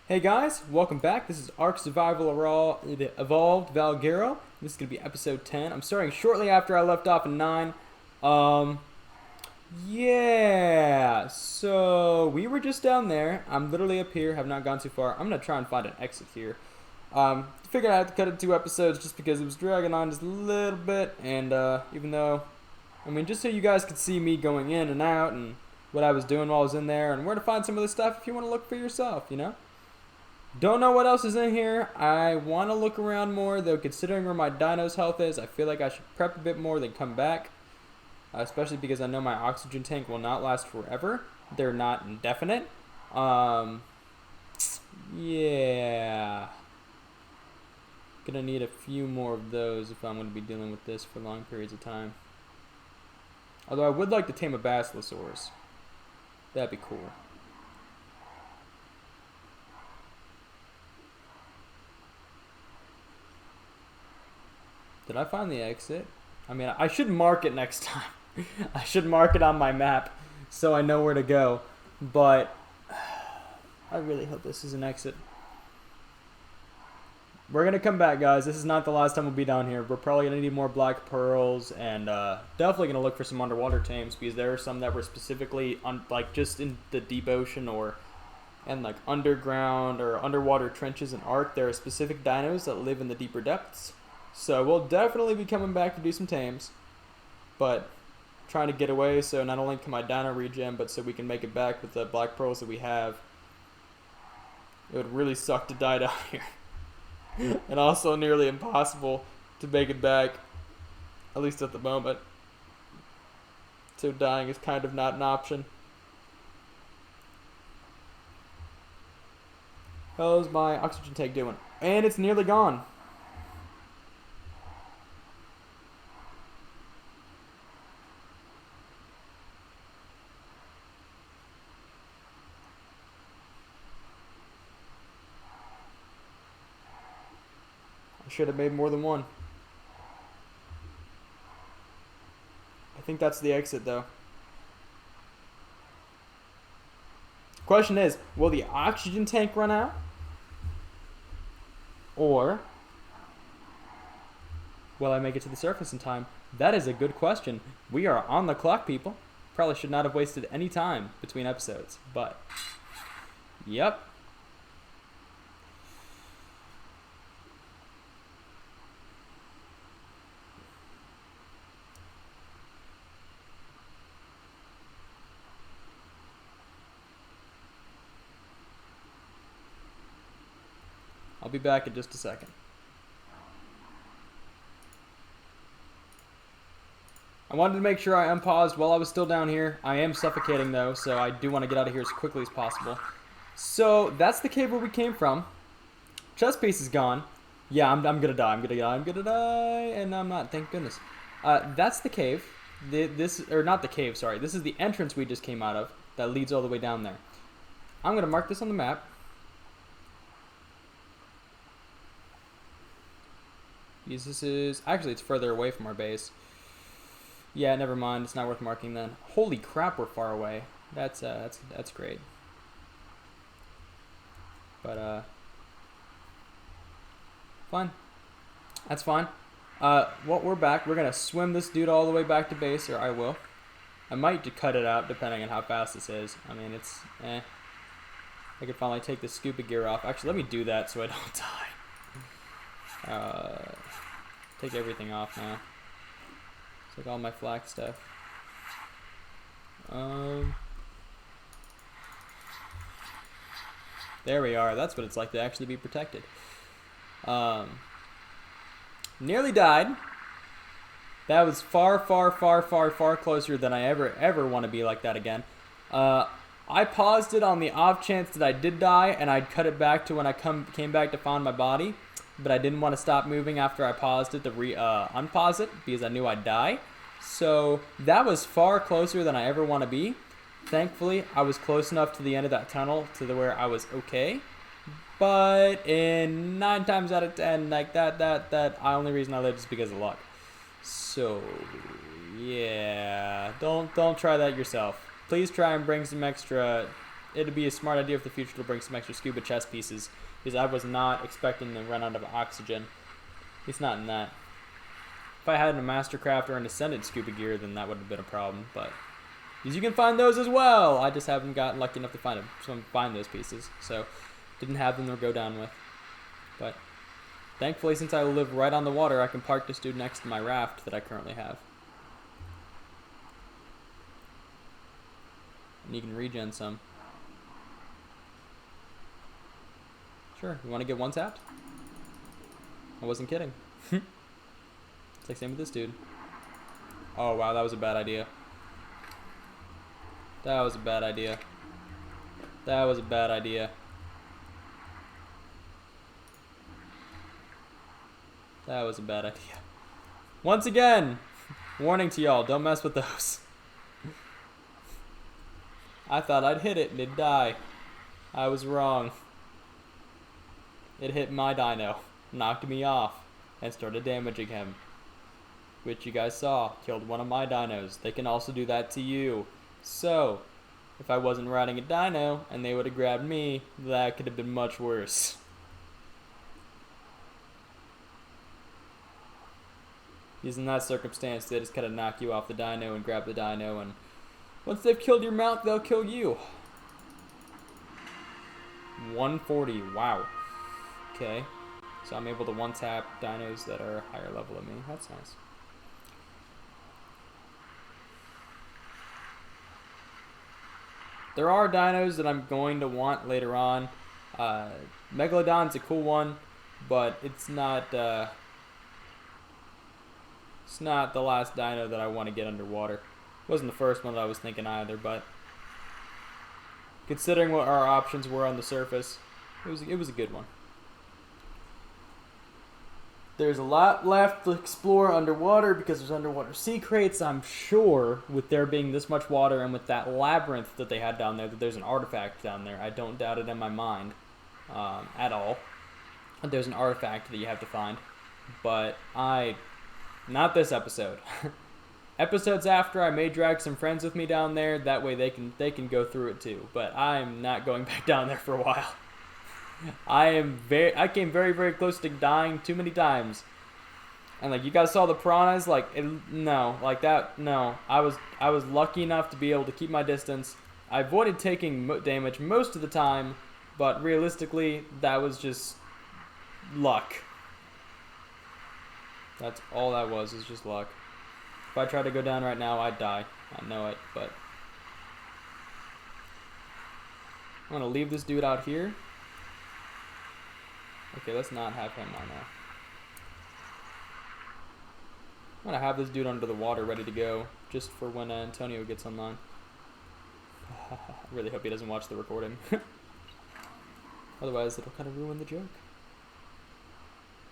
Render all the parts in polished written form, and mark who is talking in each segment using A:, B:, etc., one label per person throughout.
A: Hey guys, welcome back. This is Ark Survival Evolved Valguero. This is going to be episode 10. I'm starting shortly after I left off in 9. Um, yeah, so we were just down there. I'm literally up here, have not gone too far. I'm going to try and find an exit here. Figured I had to cut it 2 episodes just because it was dragging on just a little bit. And even though, just so you guys could see me going in and out and what I was doing while I was in there and where to find some of this stuff if you want to look for yourself. Don't know what else is in here. I want to look around more, though, considering where my dino's health is. I feel like I should prep a bit more than come back. Especially because I know my oxygen tank will not last forever. They're not indefinite. Yeah. Gonna need a few more of those if I'm going to be dealing with this for long periods of time. Although I would like to tame a Basilosaurus. That'd be cool. Did I find the exit? I should mark it next time. I should mark it on my map so I know where to go. But I really hope this is an exit. We're going to come back, guys. This is not the last time we'll be down here. We're probably going to need more black pearls and definitely going to look for some underwater tames because there are some that were specifically just in the deep ocean and underground or underwater trenches in Ark. There are specific dinos that live in the deeper depths. So we'll definitely be coming back to do some tames, but trying to get away so not only can my dino regen, but so we can make it back with the black pearls that we have. It would really suck to die down here. And also nearly impossible to make it back, at least at the moment. So dying is kind of not an option. How's my oxygen tank doing? And it's nearly gone. I should have made more than one. I think that's the exit, though. Question is, will the oxygen tank run out? Or will I make it to the surface in time? That is a good question. We are on the clock, people. Probably should not have wasted any time between episodes, but yep. I'll be back in just a second. I wanted to make sure I unpaused while I was still down here. I am suffocating though, so I do want to get out of here as quickly as possible. So that's the cave where we came from. Chest piece is gone. Yeah, I'm gonna die. I'm gonna die, and I'm not. Thank goodness. That's the cave. Not the cave. Sorry. This is the entrance we just came out of that leads all the way down there. I'm gonna mark this on the map. This is actually it's further away from our base. Yeah, never mind. It's not worth marking then. Holy crap, we're far away. That's great. But fine. That's fine. Well, we're back. We're gonna swim this dude all the way back to base, or I will. I might cut it out depending on how fast this is. It's I could finally take the scuba gear off. Actually, let me do that so I don't die. Take everything off now. Take all my flak stuff. There we are. That's what it's like to actually be protected. Nearly died. That was far closer than I ever want to be like that again. I paused it on the off chance that I did die, and I'd cut it back to when I came back to find my body. But I didn't want to stop moving after I paused it to unpause it because I knew I'd die. So that was far closer than I ever want to be. Thankfully, I was close enough to the end of that tunnel to where I was okay. But in 9 times out of 10, like that only reason I lived is because of luck. So yeah, don't try that yourself. Please try and bring some extra it'd be a smart idea for the future to bring some extra scuba chest pieces, because I was not expecting to run out of oxygen. At least not in that. If I had a Mastercraft or an Ascendant scuba gear, then that would have been a problem, but you can find those as well. I just haven't gotten lucky enough to find those pieces, so didn't have them to go down with. But thankfully, since I live right on the water, I can park this dude next to my raft that I currently have. And you can regen some. Sure, you want to get one tapped? I wasn't kidding. It's like same with this dude. Oh wow, that was a bad idea. That was a bad idea. That was a bad idea. That was a bad idea. Once again, warning to y'all, don't mess with those. I thought I'd hit it and it'd die. I was wrong. It hit my dino, knocked me off, and started damaging him. Which you guys saw, killed one of my dinos. They can also do that to you. So, if I wasn't riding a dino and they would have grabbed me, that could have been much worse. Because in that circumstance, they just kind of knock you off the dino and grab the dino, and once they've killed your mount, they'll kill you. 140, wow. Okay, so I'm able to one-tap dinos that are higher level than me. That's nice. There are dinos that I'm going to want later on. Megalodon's a cool one, but it's not the last dino that I want to get underwater. Wasn't the first one that I was thinking either, but considering what our options were on the surface, it was a good one. There's a lot left to explore underwater because there's underwater sea crates. I'm sure with there being this much water and with that labyrinth that they had down there, that there's an artifact down there. I don't doubt it in my mind at all. There's an artifact that you have to find. But not this episode. Episodes after, I may drag some friends with me down there. That way they can go through it too. But I'm not going back down there for a while. I came very, very close to dying too many times, and like you guys saw the piranhas, like no, I was lucky enough to be able to keep my distance. I avoided taking damage most of the time, but realistically, that was just luck. That's all that was just luck. If I tried to go down right now, I'd die. I know it, but I'm gonna leave this dude out here. Okay, let's not have him on now. I'm gonna have this dude under the water ready to go, just for when Antonio gets online. I really hope he doesn't watch the recording. Otherwise, it'll kind of ruin the joke.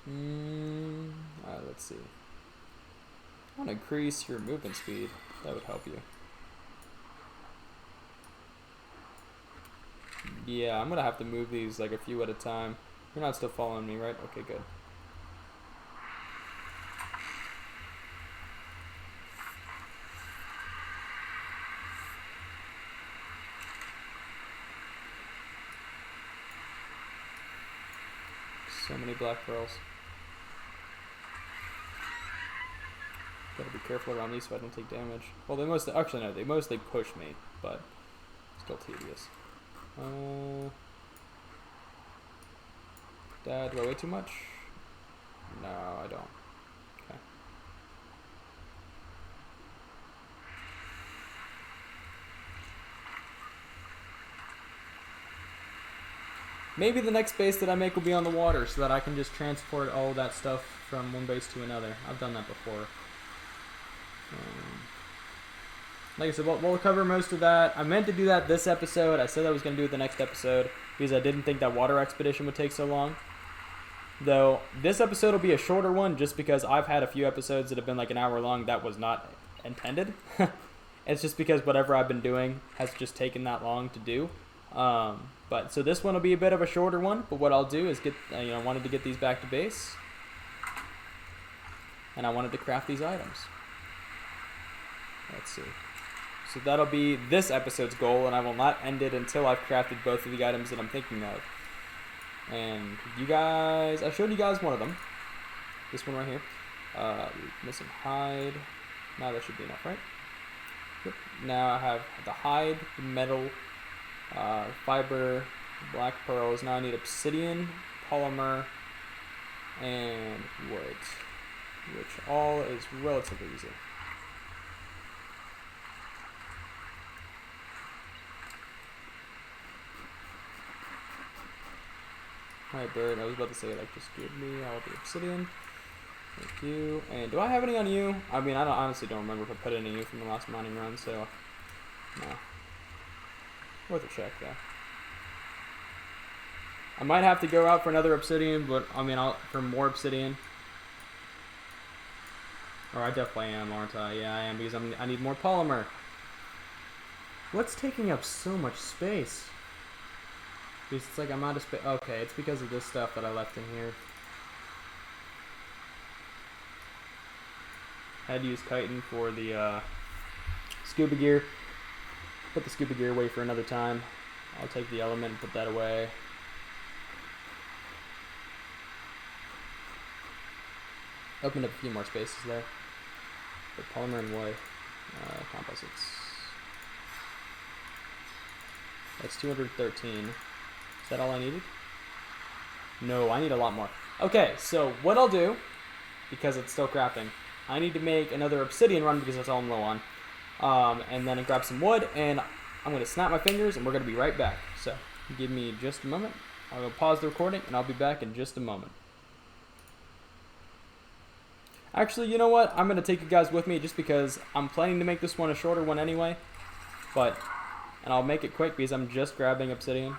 A: Alright, let's see. I want to increase your movement speed. That would help you. Yeah, I'm gonna have to move these like a few at a time. You're not still following me, right? Okay, good. So many black pearls. Gotta be careful around these so I don't take damage. Well, they mostly push me, but still tedious. Dad, do I weigh too much? No, I don't. Okay. Maybe the next base that I make will be on the water so that I can just transport all of that stuff from one base to another. I've done that before. Like I said, we'll cover most of that. I meant to do that this episode. I said I was going to do it the next episode because I didn't think that water expedition would take so long. Though, this episode will be a shorter one just because I've had a few episodes that have been like an hour long. That was not intended. It's just because whatever I've been doing has just taken that long to do. But so this one will be a bit of a shorter one. But what I'll do is I wanted to get these back to base. And I wanted to craft these items. Let's see. So that'll be this episode's goal, and I will not end it until I've crafted both of the items that I'm thinking of. And you guys, I showed you guys one of them. This one right here. Missing hide. Now that should be enough, right? Yep. Now I have the hide, the metal, fiber, black pearls. Now I need obsidian, polymer, and wood, which all is relatively easy. Alright, bird, I was about to say, like, just give me all the obsidian. Thank you. And do I have any on you? I mean, I honestly don't remember if I put any on you from the last mining run, so no. Worth a check, though. I might have to go out for another obsidian, but I mean, for more obsidian. Or I definitely am, aren't I? Yeah, I am, because I need more polymer. What's taking up so much space? Because it's like I'm out of space. Okay, it's because of this stuff that I left in here. I had to use chitin for the scuba gear. Put the scuba gear away for another time. I'll take the element and put that away. Opened up a few more spaces there. But polymer and wood. Composites. That's 213. Is that all I needed? No, I need a lot more. Okay, so what I'll do, because it's still crafting, I need to make another obsidian run because that's all I'm low on. And then grab some wood, and I'm going to snap my fingers, and we're going to be right back. So, give me just a moment. I'll pause the recording, and I'll be back in just a moment. Actually, you know what? I'm going to take you guys with me just because I'm planning to make this one a shorter one anyway. And I'll make it quick because I'm just grabbing obsidian.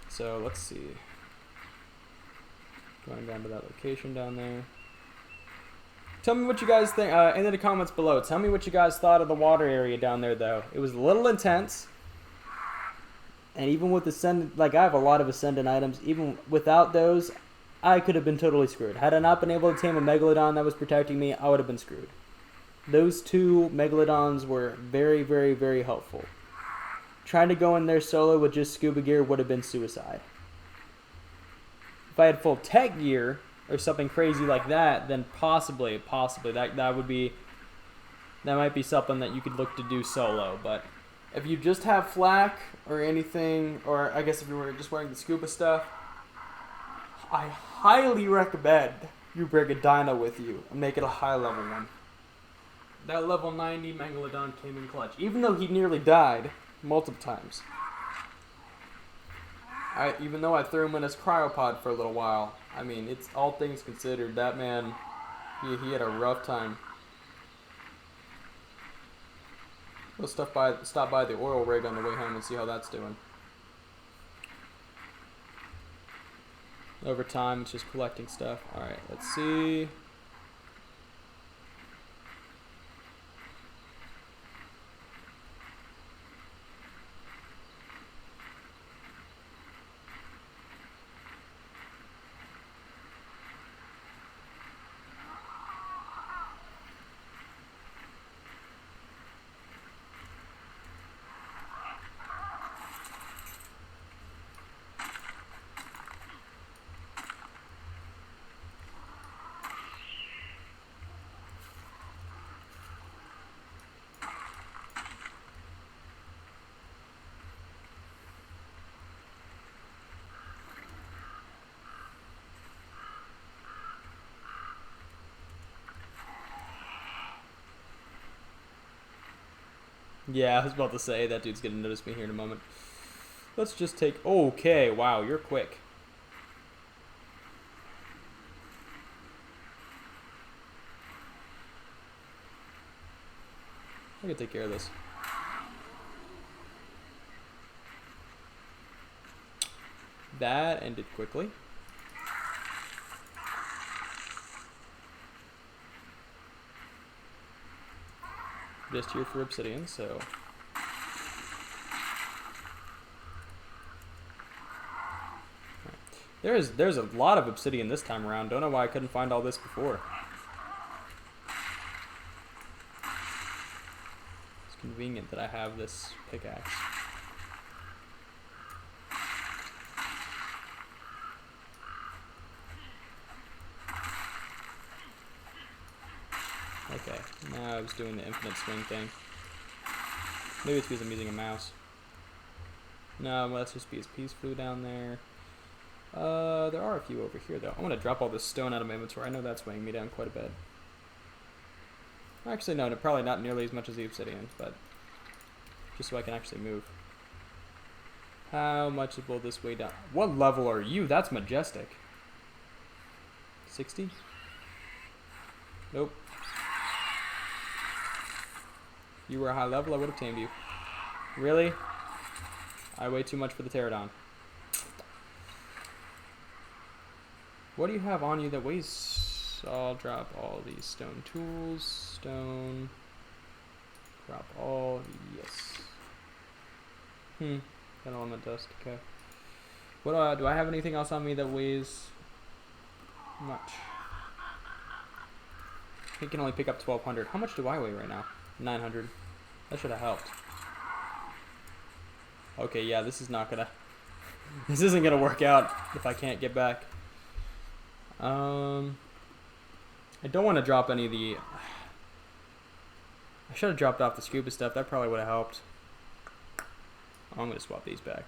A: So, let's see. Going down to that location down there. Tell me what you guys think in the comments below. Tell me what you guys thought of the water area down there, though. It was a little intense. And even with Ascendant, like I have a lot of Ascendant items. Even without those, I could have been totally screwed. Had I not been able to tame a Megalodon that was protecting me, I would have been screwed. Those two Megalodons were very, very, very helpful. Trying to go in there solo with just scuba gear would have been suicide. If I had full tech gear or something crazy like that, then possibly that might be something that you could look to do solo. But if you just have flak or anything, or I guess if you were just wearing the scuba stuff, I highly recommend you bring a dino with you and make it a high level one. That level 90 Megalodon came in clutch, even though he nearly died multiple times. Even though I threw him in his cryopod for a little while. I mean, it's all things considered, that man, he had a rough time. We'll stop by the oil rig on the way home and see how that's doing. Over time, it's just collecting stuff. Alright, let's see. Yeah, I was about to say, that dude's gonna notice me here in a moment. Let's just take... Okay, wow, you're quick. I can take care of this. That ended quickly. Just here for obsidian, so... There's a lot of obsidian this time around. Don't know why I couldn't find all this before. convenient that I have this pickaxe. Okay, now I was doing the infinite swing thing. Maybe it's because I'm using a mouse. No, well, that's just because peace flew down there. There are a few over here, though. I'm going to drop all this stone out of my inventory. I know that's weighing me down quite a bit. Actually, no, probably not nearly as much as the obsidian, but just so I can actually move. How much will this weigh down? What level are you? That's majestic. 60? Nope. You were a high level, I would have tamed you. Really? I weigh too much for the pterodon. What do you have on you that weighs? I'll drop all these stone tools. Stone. Drop all. Yes. Got element dust. Okay. What do I have anything else on me that weighs much? I can only pick up 1,200. How much do I weigh right now? 900. That should have helped. Okay, yeah, this is not gonna. This isn't gonna work out if I can't get back. I don't want to drop any of the. I should have dropped off the scuba stuff. That probably would have helped. I'm gonna swap these back.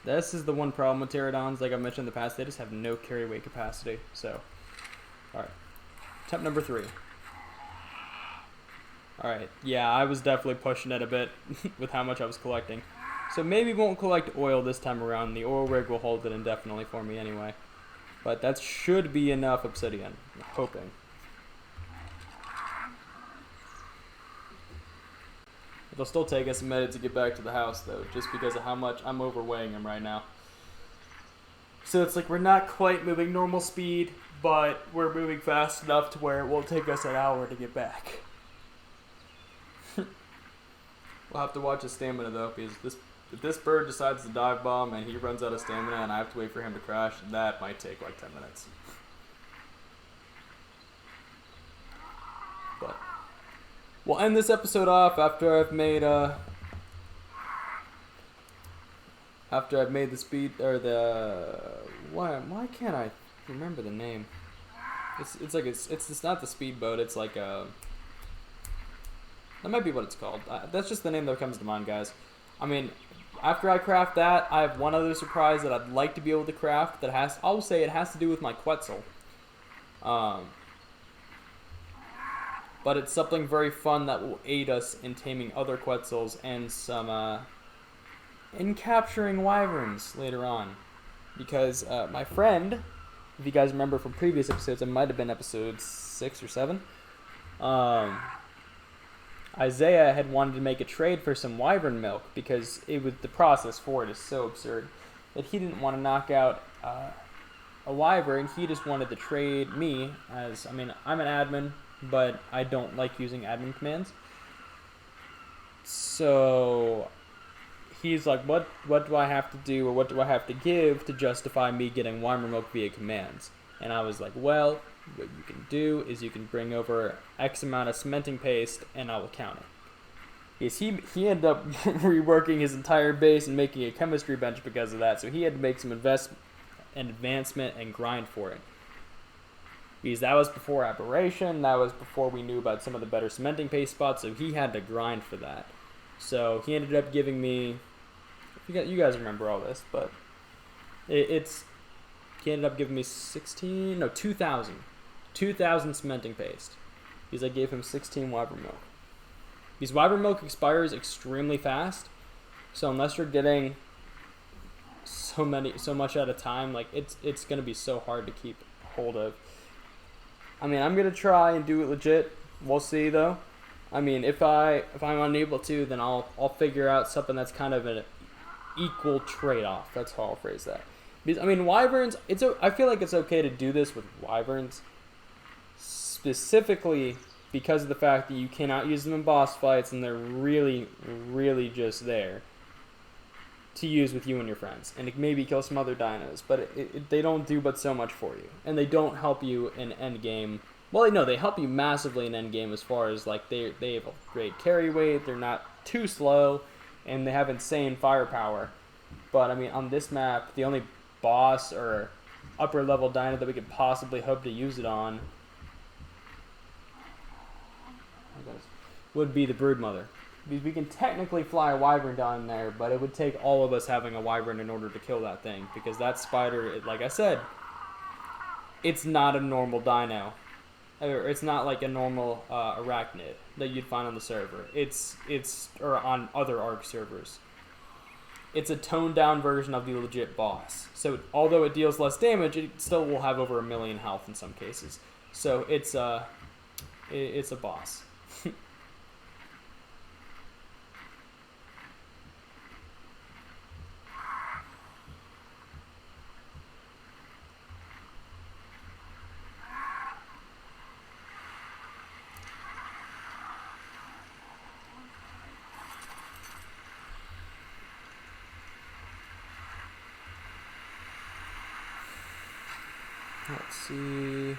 A: This is the one problem with pterodons, like I mentioned in the past, they just have no carry weight capacity. So, alright. Attempt number 3. Alright, yeah, I was definitely pushing it a bit with how much I was collecting. So maybe won't collect oil this time around. The oil rig will hold it indefinitely for me anyway. But that should be enough obsidian, I'm hoping. It'll still take us a minute to get back to the house, though, just because of how much I'm overweighing him right now. So it's like we're not quite moving normal speed, but we're moving fast enough to where it won't take us an hour to get back. We'll have to watch his stamina, though, because if this bird decides to dive bomb and he runs out of stamina and I have to wait for him to crash, that might take like 10 minutes. But we'll end this episode off after I've made the speed or the why can't I remember the name? It's not the speedboat. It's like that might be what it's called. That's just the name that comes to mind, guys. I mean, after I craft that, I have one other surprise that I'd like to be able to craft. I'll say it has to do with my Quetzal. But it's something very fun that will aid us in taming other Quetzals and in capturing wyverns later on. Because my friend, if you guys remember from previous episodes, it might have been episode 6 or 7, Isaiah had wanted to make a trade for some wyvern milk because the process for it is so absurd that he didn't want to knock out a wyvern. He just wanted to trade me I'm an admin, but I don't like using admin commands. So he's like, what do I have to do, or what do I have to give to justify me getting wyvern milk via commands? And I was like, well, what you can do is you can bring over X amount of cementing paste and I will count it. Yes, he ended up reworking his entire base and making a chemistry bench because of that, so he had to make some advancement and grind for it. Because that was before Aberration, that was before we knew about some of the better cementing paste spots, so he had to grind for that. So he ended up giving me, you guys remember all this, but he ended up giving me 2,000 cementing paste. Because I gave him 16 wyvern milk. Because wyvern milk expires extremely fast, so unless you're getting so much at a time, like it's gonna be so hard to keep hold of. I mean, I'm gonna try and do it legit. We'll see though. I mean, if I'm unable to, then I'll figure out something that's kind of an equal trade-off. That's how I'll phrase that. Because, I mean, wyverns, I feel like it's okay to do this with wyverns, specifically because of the fact that you cannot use them in boss fights, and they're really, really just there to use with you and your friends, and maybe kill some other dinos, but they don't do but so much for you, and they don't help you in endgame. Well, no, they help you massively in endgame as far as, like, they have a great carry weight, they're not too slow, and they have insane firepower. But, I mean, on this map, the only boss or upper level dino that we could possibly hope to use it on would be the Broodmother. Because we can technically fly a wyvern down there, but it would take all of us having a wyvern in order to kill that thing. Because that spider, like I said, it's not a normal dino. Or it's not like a normal arachnid that you'd find on the server. Or on other ARK servers. It's a toned down version of the legit boss. So although it deals less damage, it still will have over 1 million health in some cases. So it's a boss. Let's see.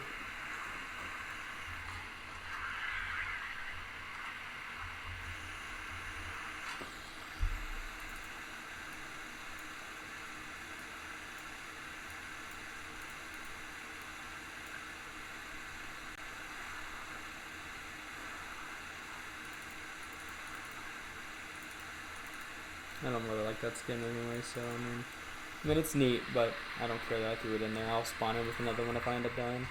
A: I don't really like that skin anyway, so I mean, it's neat, but I don't care that I threw it in there. I'll spawn in with another one if I end up dying.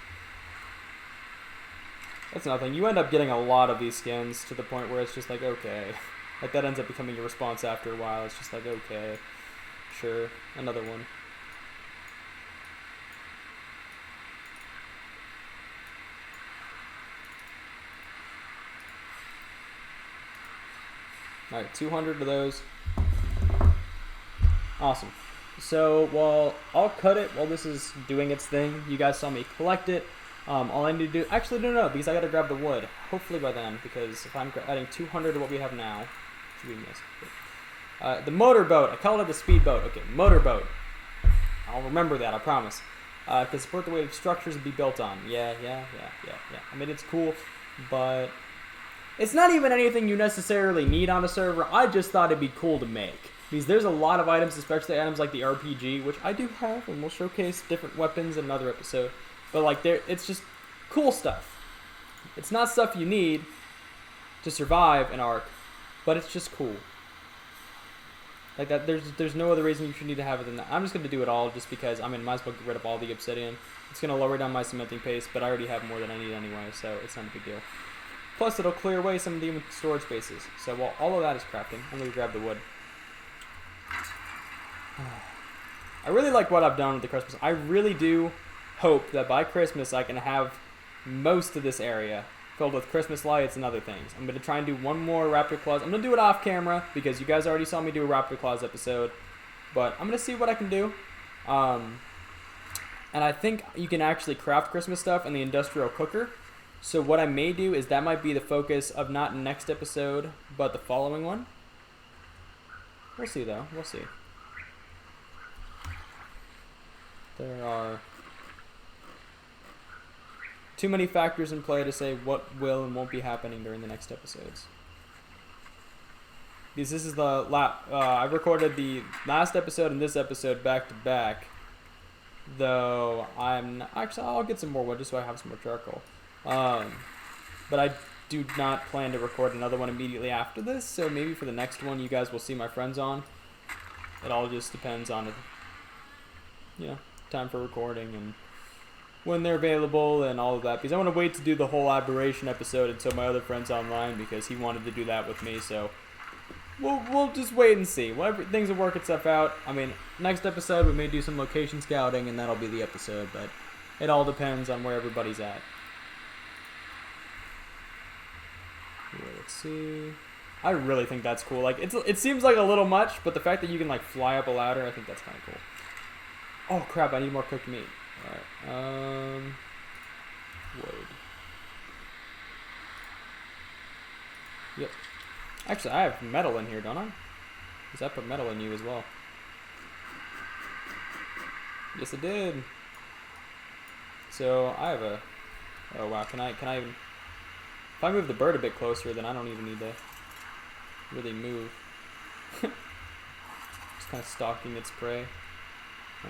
A: That's nothing. You end up getting a lot of these skins to the point where it's just like, okay. Like, that ends up becoming your response after a while. It's just like, okay, sure, another one. Alright, 200 of those. Awesome. So, well, I'll cut it while this is doing its thing. You guys saw me collect it. All I need to do... Actually, no, because I gotta grab the wood. Hopefully by then, because if I'm adding 200 to what we have now... Should we miss? The motorboat. I called it the speedboat. Okay, motorboat. I'll remember that, I promise. To support the weight of structures to be built on. Yeah. I mean, it's cool, but... It's not even anything you necessarily need on a server. I just thought it'd be cool to make. Because there's a lot of items, especially items like the RPG, which I do have, and we'll showcase different weapons in another episode. But like, it's just cool stuff. It's not stuff you need to survive an ARK, but it's just cool. Like that, there's no other reason you should need to have it than that. I'm just gonna do it all just because I might as well get rid of all the obsidian. It's gonna lower down my cementing pace, but I already have more than I need anyway, so it's not a big deal. Plus, it'll clear away some of the storage spaces. So while all of that is crafting, I'm gonna grab the wood. I really like what I've done with the Christmas. I really do hope that by Christmas I can have most of this area filled with Christmas lights and other things. I'm going to try and do one more Raptor Claws. I'm going to do it off camera because you guys already saw me do a Raptor Claws episode. But I'm going to see what I can do. And I think you can actually craft Christmas stuff in the industrial cooker. So what I may do is that might be the focus of not next episode, but the following one. We'll see though. We'll see. There are too many factors in play to say what will and won't be happening during the next episodes. Because this is the I recorded the last episode and this episode back to back. Though I'll get some more wood just so I have some more charcoal. But I do not plan to record another one immediately after this, so maybe for the next one you guys will see my friends on. It all just depends on time for recording and when they're available and all of that, because I want to wait to do the whole aberration episode until my other friend's online, because he wanted to do that with me. So we'll just wait and see. Things will work itself out. I mean, next episode we may do some location scouting and that'll be the episode, but it all depends on where everybody's at. Let's see. I really think that's cool. Like, it seems like a little much, but the fact that you can like fly up a ladder, I think that's kind of cool. Oh crap! I need more cooked meat. All right. Wood. Yep. Actually, I have metal in here, don't I? Because I put metal in you as well. Yes, I did. So I have a. Oh wow! Can I even? If I move the bird a bit closer, then I don't even need to really move. Just kind of stalking its prey. Oh.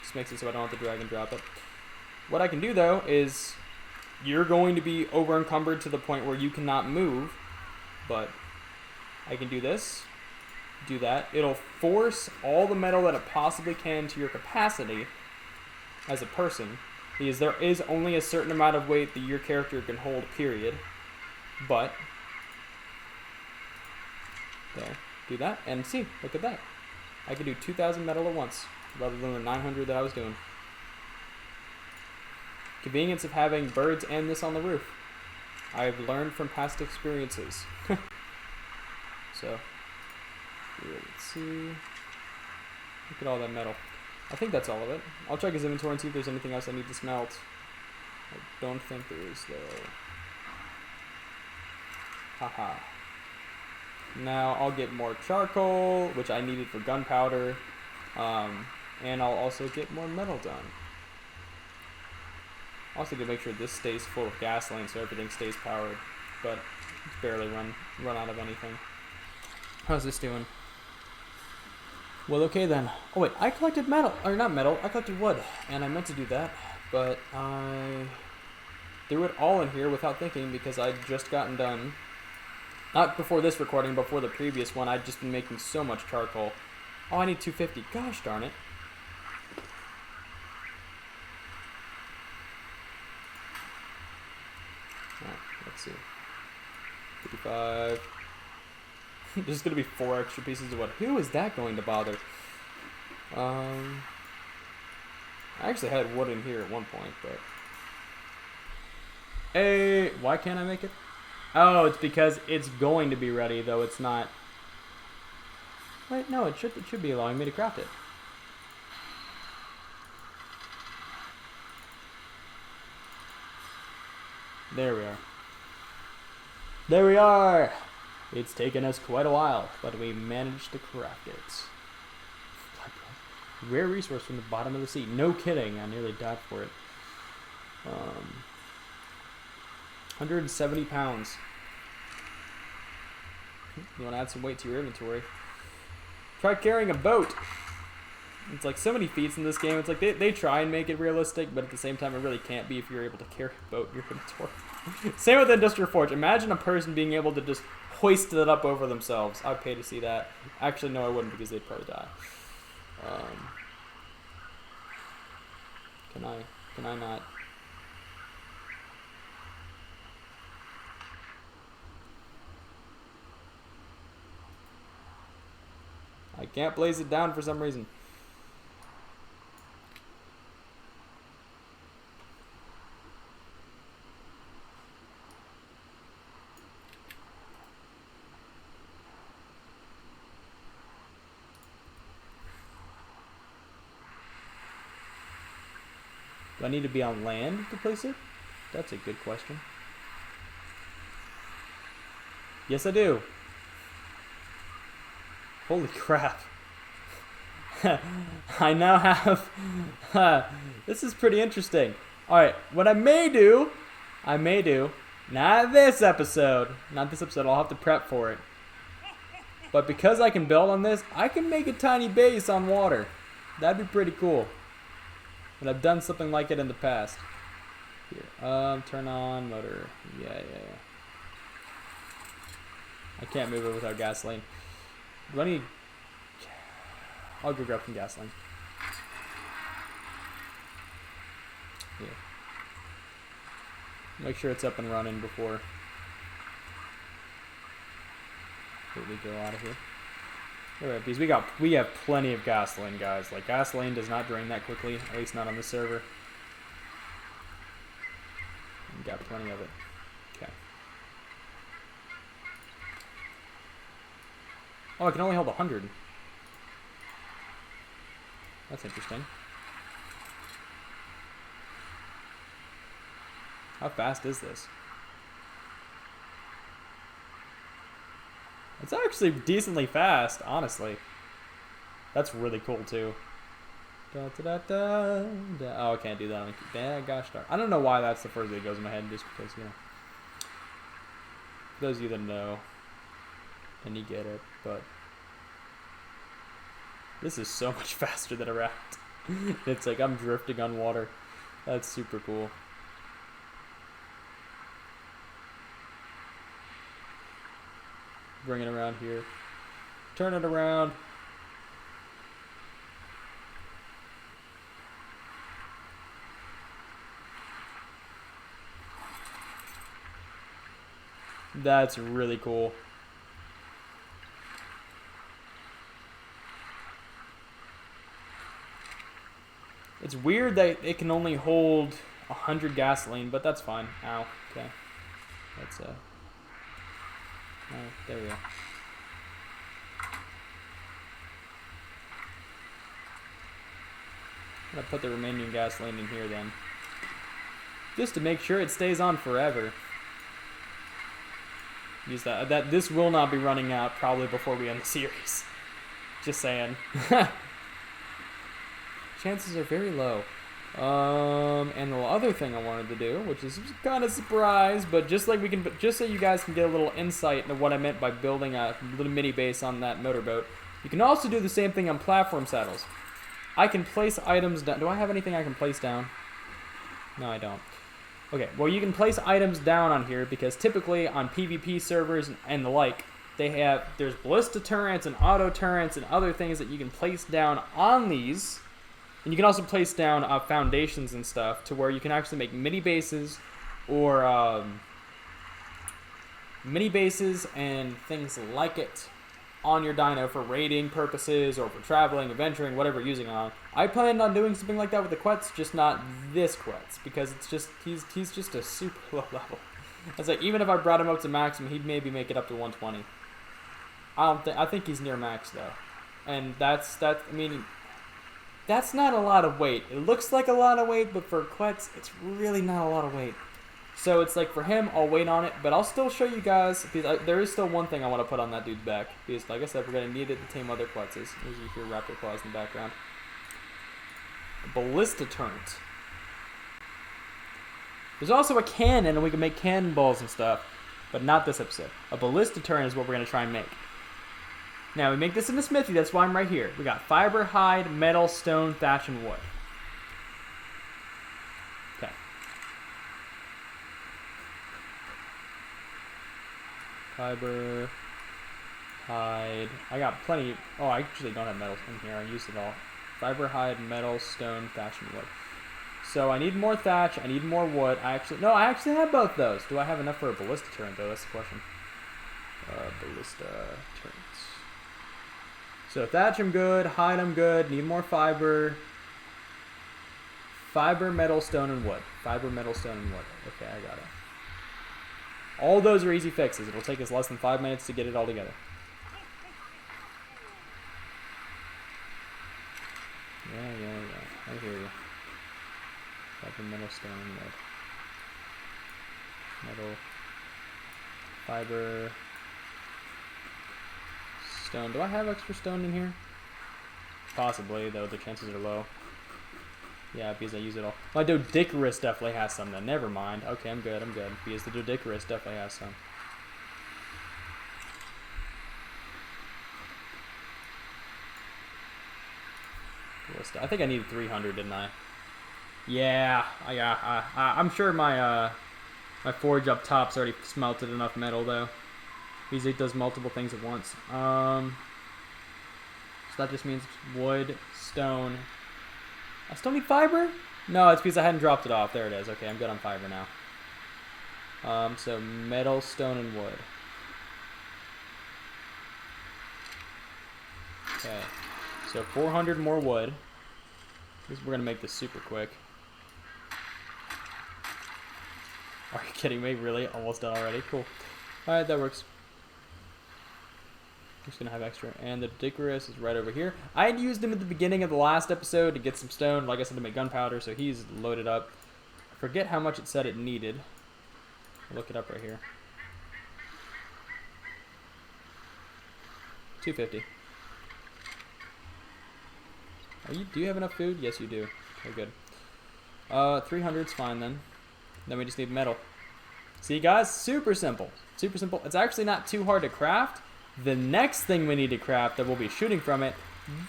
A: Just makes it so I don't have to drag and drop it. What I can do though is, you're going to be over encumbered to the point where you cannot move, but I can do this, do that. It'll force all the metal that it possibly can to your capacity as a person, because there is only a certain amount of weight that your character can hold, period. But there, do that, and see, look at that. I can do 2,000 metal at once, rather than the 900 that I was doing. Convenience of having birds and this on the roof. I've learned from past experiences. So, here, let's see. Look at all that metal. I think that's all of it. I'll check his inventory and see if there's anything else I need to smelt. I don't think there is, though. Haha. Now I'll get more charcoal, which I needed for gunpowder. And I'll also get more metal done. Also to make sure this stays full of gasoline so everything stays powered. But it's barely run out of anything. How's this doing? Well, okay then. Oh wait, I collected metal. Or not metal, I collected wood. And I meant to do that, but I threw it all in here without thinking because I'd just gotten done. Not before this recording, but before the previous one. I'd just been making so much charcoal. Oh, I need 250. Gosh darn it. Alright, let's see. 55. There's going to be 4 extra pieces of wood. Who is that going to bother? I actually had wood in here at one point, but... Hey, why can't I make it? Oh, it's because it's going to be ready, though it's not. Wait, no, it should be allowing me to craft it. There we are. There we are! It's taken us quite a while, but we managed to craft it. Rare resource from the bottom of the sea. No kidding, I nearly died for it. 170 pounds. You want to add some weight to your inventory? Try carrying a boat. It's like so many feats in this game. It's like they try and make it realistic, but at the same time it really can't be if you're able to carry a boat in your inventory. Same with Industrial Forge. Imagine a person being able to just hoist it up over themselves. I'd pay to see that. Actually, no, I wouldn't because they'd probably die. Can I not? I can't blaze it down for some reason. Do I need to be on land to place it? That's a good question. Yes, I do. Holy crap. I now have... this is pretty interesting. Alright, what I may do... Not this episode. I'll have to prep for it. But because I can build on this, I can make a tiny base on water. That'd be pretty cool. But I've done something like it in the past. Here, turn on motor. Yeah. I can't move it without gasoline. Do I need... I'll go grab some gasoline. Yeah. Make sure it's up and running before we go out of here. Alright, because we have plenty of gasoline, guys. Like, gasoline does not drain that quickly, at least not on the server. We got plenty of it. Okay. Oh, I can only hold 100. That's interesting. How fast is this? It's actually decently fast, honestly. That's really cool, too. Da, da, da, da, da. Oh, I can't do that. Gosh darn. I don't know why that's the first thing that goes in my head, just because, you know. For those of you that know, and you get it, but this is so much faster than a raft. It's like I'm drifting on water. That's super cool. Bring it around here. Turn it around. That's really cool. It's weird that it can only hold 100 gasoline, but that's fine. Ow. Okay. That's oh, there we go. I'm gonna put the remaining gasoline in here then, just to make sure it stays on forever. Use that this will not be running out probably before we end the series. Just saying. Chances are very low. And the other thing I wanted to do, which is kind of a surprise, but just so you guys can get a little insight into what I meant by building a little mini base on that motorboat, you can also do the same thing on platform saddles. I can place items down. Do I have anything I can place down? No, I don't. Okay, well, you can place items down on here because typically on PvP servers and the like, there's ballista turrets and auto turrets and other things that you can place down on these. And you can also place down foundations and stuff to where you can actually make mini bases or mini bases and things like it on your dino for raiding purposes or for traveling, adventuring, whatever you're using it on. I planned on doing something like that with the Quetz, just not this Quetz, because it's just he's just a super low level. It's like even if I brought him up to maximum, he'd maybe make it up to 120. I think he's near max though, and I mean, that's not a lot of weight. It looks like a lot of weight, but for Quetz, it's really not a lot of weight. So it's like for him, I'll wait on it, but I'll still show you guys, because there is still one thing I want to put on that dude's back, because like I said, we're going to need it to tame other Quetzes. As you hear raptor claws in the background. A ballista turret. There's also a cannon, and we can make cannonballs and stuff, but not this episode. A ballista turret is what we're going to try and make. Now, we make this in the smithy, that's why I'm right here. We got fiber, hide, metal, stone, thatch, and wood. Okay. Fiber, hide. I got plenty. Oh, I actually don't have metal in here. I used it all. Fiber, hide, metal, stone, thatch, and wood. So I need more thatch. I need more wood. I actually have both those. Do I have enough for a ballista turret, though? That's the question. Ballista turrets. So thatch I'm good, hide I'm good, need more fiber. Fiber, metal, stone, and wood. Fiber, metal, stone, and wood. Okay, I got it. All those are easy fixes. It'll take us less than 5 minutes to get it all together. Yeah. I hear you. Fiber, metal, stone, and wood. Metal. Fiber. Stone. Do I have extra stone in here? Possibly, though the chances are low. Yeah, because I use it all. My Doedicurus definitely has some then. Never mind. Okay, I'm good. Because the Doedicurus definitely has some. I think I needed 300, didn't I? Yeah. I'm sure my my forge up top's already smelted enough metal, though. Because it does multiple things at once. So that just means wood, stone. I still need fiber? No, it's because I hadn't dropped it off. There it is. Okay, I'm good on fiber now. So metal, stone, and wood. Okay. So 400 more wood. We're going to make this super quick. Are you kidding me? Really? Almost done already? Cool. Alright, that works. just gonna have extra. And the Dicarus is right over here. I had used him at the beginning of the last episode to get some stone, like I said, to make gunpowder, so he's loaded up. I forget how much it said it needed. I'll look it up right here. 250. Do you have enough food? Yes, you do. Okay, good. 300's fine then. Then we just need metal. See, guys, super simple. Super simple. It's actually not too hard to craft. The next thing we need to craft that we'll be shooting from it,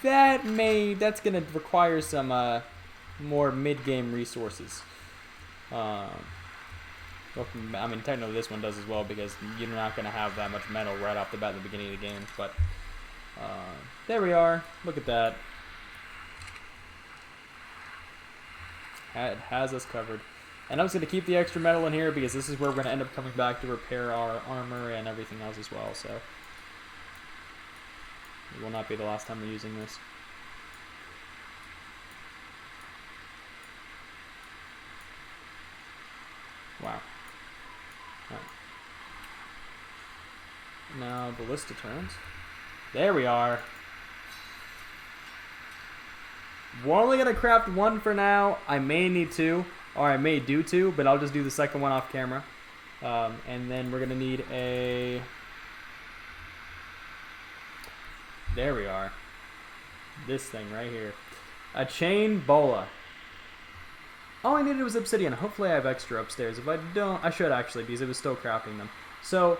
A: that's gonna require some more mid-game resources. Well, I mean, technically this one does as well because you're not gonna have that much metal right off the bat at the beginning of the game. But there we are. Look at that. It has us covered. And I'm just going to keep the extra metal in here because this is where we're going to end up coming back to repair our armor and everything else as well. So it will not be the last time we're using this. Wow. Right. Now ballista turns. There we are. We're only going to craft one for now. I may need two, or I may do two, but I'll just do the second one off camera. And then we're going to need a... There we are. This thing right here. A chain bola. All I needed was obsidian. Hopefully I have extra upstairs. If I don't, I should actually, because it was still crafting them. So,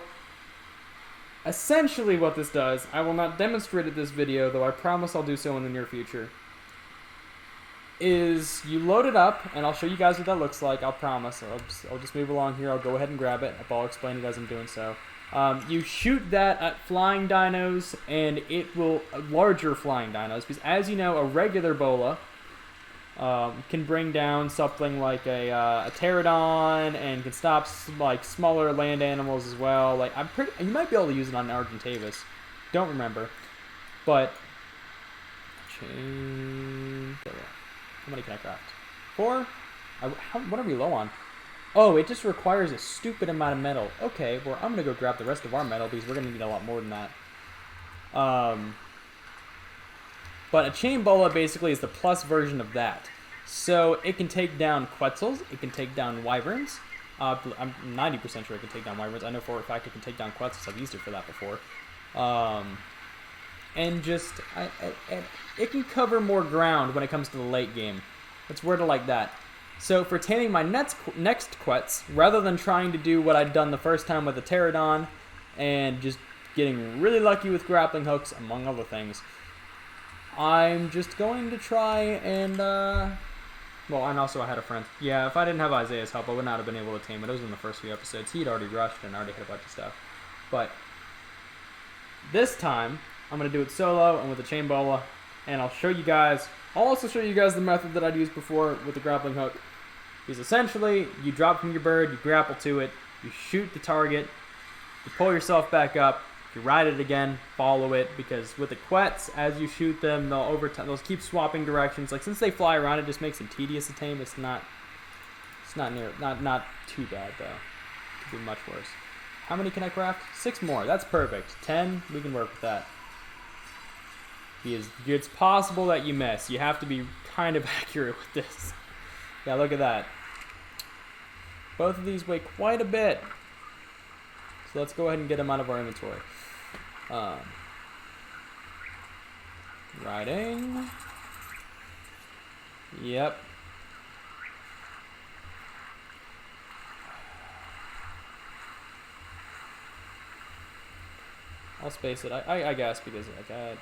A: essentially what this does, I will not demonstrate it this video, though I promise I'll do so in the near future, is you load it up, and I'll show you guys what that looks like, I'll promise. I'll just move along here, I'll go ahead and grab it, I'll explain it as I'm doing so. You shoot that at flying dinos, and it will, larger flying dinos, because as you know, a regular bola can bring down something like a pterodon, and can stop like smaller land animals as well. Like you might be able to use it on an Argentavis, don't remember, but chain. How many can I craft? 4? What are we low on? Oh, it just requires a stupid amount of metal. Okay, well, I'm going to go grab the rest of our metal because we're going to need a lot more than that. But a chain bola basically is the plus version of that. So it can take down quetzals. It can take down wyverns. I'm 90% sure it can take down wyverns. I know for a fact it can take down quetzals. I've used it for that before. And just, it can cover more ground when it comes to the late game. Let's word it like that. So for taming my next quetz, rather than trying to do what I'd done the first time with the pterodon, and just getting really lucky with grappling hooks, among other things, I'm just going to try and, well, and also I had a friend. Yeah, if I didn't have Isaiah's help, I would not have been able to tame it. It was in the first few episodes. He'd already rushed and already had a bunch of stuff. But this time, I'm going to do it solo and with a chain bola, and I'll show you guys. I'll also show you guys the method that I'd used before with the grappling hook. Because essentially, you drop from your bird, you grapple to it, you shoot the target, you pull yourself back up, you ride it again, follow it, because with the quets, as you shoot them, they'll keep swapping directions. Like since they fly around, it just makes them tedious to tame. It's not too bad though. It could be much worse. How many can I craft? 6 more. That's perfect. 10, we can work with that. Because it's possible that you miss. You have to be kind of accurate with this. Yeah, look at that. Both of these weigh quite a bit. So let's go ahead and get them out of our inventory. Riding. Yep. I'll space it. I guess because like that.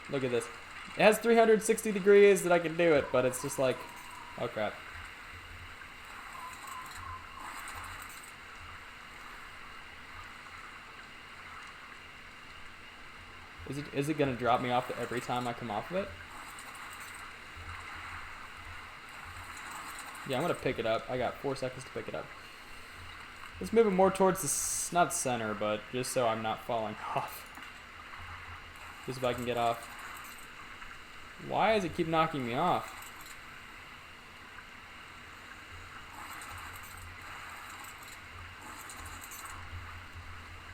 A: Look at this. It has 360 degrees that I can do it, but it's just like, oh crap. Is it gonna drop me off every time I come off of it? Yeah, I'm gonna pick it up. I got 4 seconds to pick it up. Let's move it more towards the, not center, but just so I'm not falling off. Just if I can get off. Why does it keep knocking me off?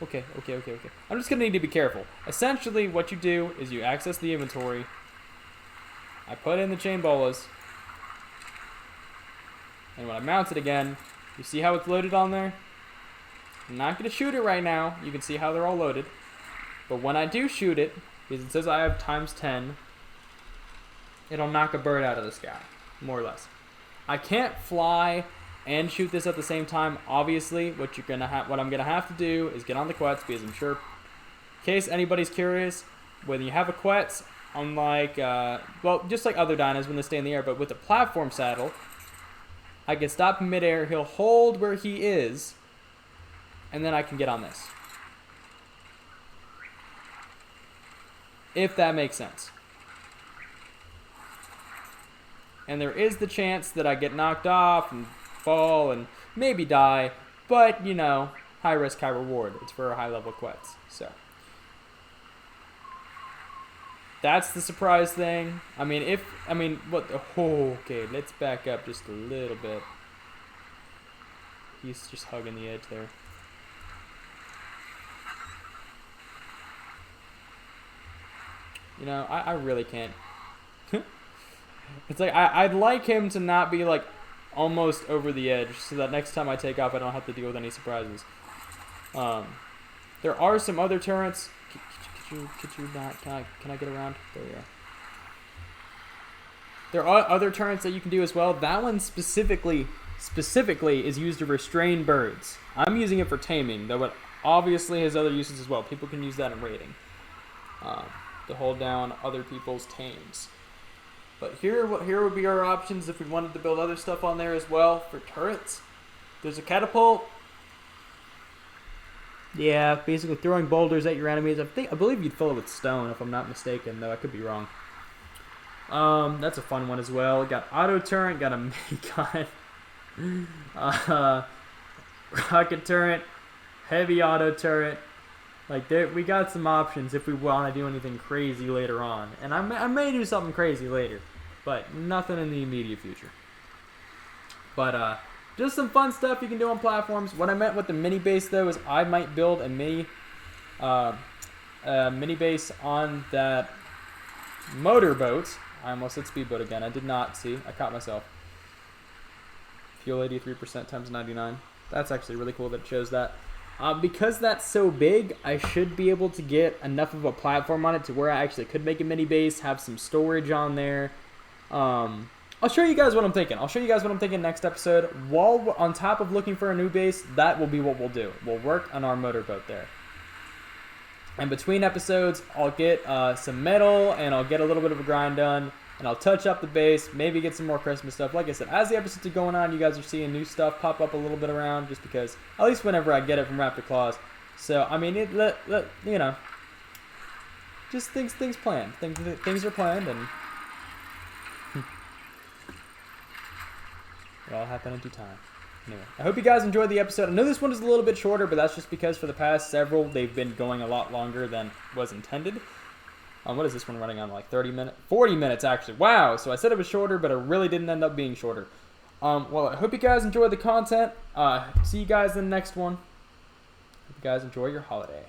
A: Okay. I'm just going to need to be careful. Essentially, what you do is you access the inventory. I put in the chain bolas. And when I mount it again, you see how it's loaded on there? I'm not going to shoot it right now. You can see how they're all loaded. But when I do shoot it, because it says I have times 10, it'll knock a bird out of the sky, more or less. I can't fly and shoot this at the same time. Obviously, what I'm gonna have to do is get on the quets, because I'm sure, in case anybody's curious, when you have a quets, unlike just like other dinos when they stay in the air, but with the platform saddle, I can stop in midair. He'll hold where he is, and then I can get on this. If that makes sense. And there is the chance that I get knocked off and fall and maybe die, but you know, high risk, high reward. It's for high level quets. So that's the surprise thing. Okay, let's back up just a little bit. He's just hugging the edge there. You know, I really can't. It's like, I'd like him to not be like almost over the edge, so that next time I take off I don't have to deal with any surprises. There are some other turrets. Could you not, can I get around? There we go. There are other turrets that you can do as well. That one specifically is used to restrain birds. I'm using it for taming, though it obviously has other uses as well. People can use that in raiding. To hold down other people's tames. But here would be our options if we wanted to build other stuff on there as well for turrets. There's a catapult. Yeah, basically throwing boulders at your enemies. I believe you'd fill it with stone if I'm not mistaken, though I could be wrong. That's a fun one as well. Got auto turret, got a mini gun, rocket turret, heavy auto turret. Like, we got some options if we want to do anything crazy later on. And I may do something crazy later, but nothing in the immediate future. But just some fun stuff you can do on platforms. What I meant with the mini base, though, is I might build a mini base on that motorboat. I almost said speedboat again. I did not see. I caught myself. Fuel 83% times 99. That's actually really cool that it shows that. Because that's so big, I should be able to get enough of a platform on it to where I actually could make a mini base, have some storage on there. I'll show you guys what I'm thinking. I'll show you guys what I'm thinking next episode. While on top of looking for a new base, that will be what we'll do. We'll work on our motorboat there. And between episodes, I'll get some metal, and I'll get a little bit of a grind done. And I'll touch up the base, maybe get some more Christmas stuff. Like I said, as the episodes are going on, you guys are seeing new stuff pop up a little bit around, just because, at least whenever I get it from Raptor Claws. So, I mean, you know, just things planned. Things are planned, and it all happen in due time. Anyway, I hope you guys enjoyed the episode. I know this one is a little bit shorter, but that's just because for the past several, they've been going a lot longer than was intended. What is this one running on? Like 30 minutes? 40 minutes, actually. Wow. So I said it was shorter, but it really didn't end up being shorter. Well, I hope you guys enjoyed the content. See you guys in the next one. Hope you guys enjoy your holiday.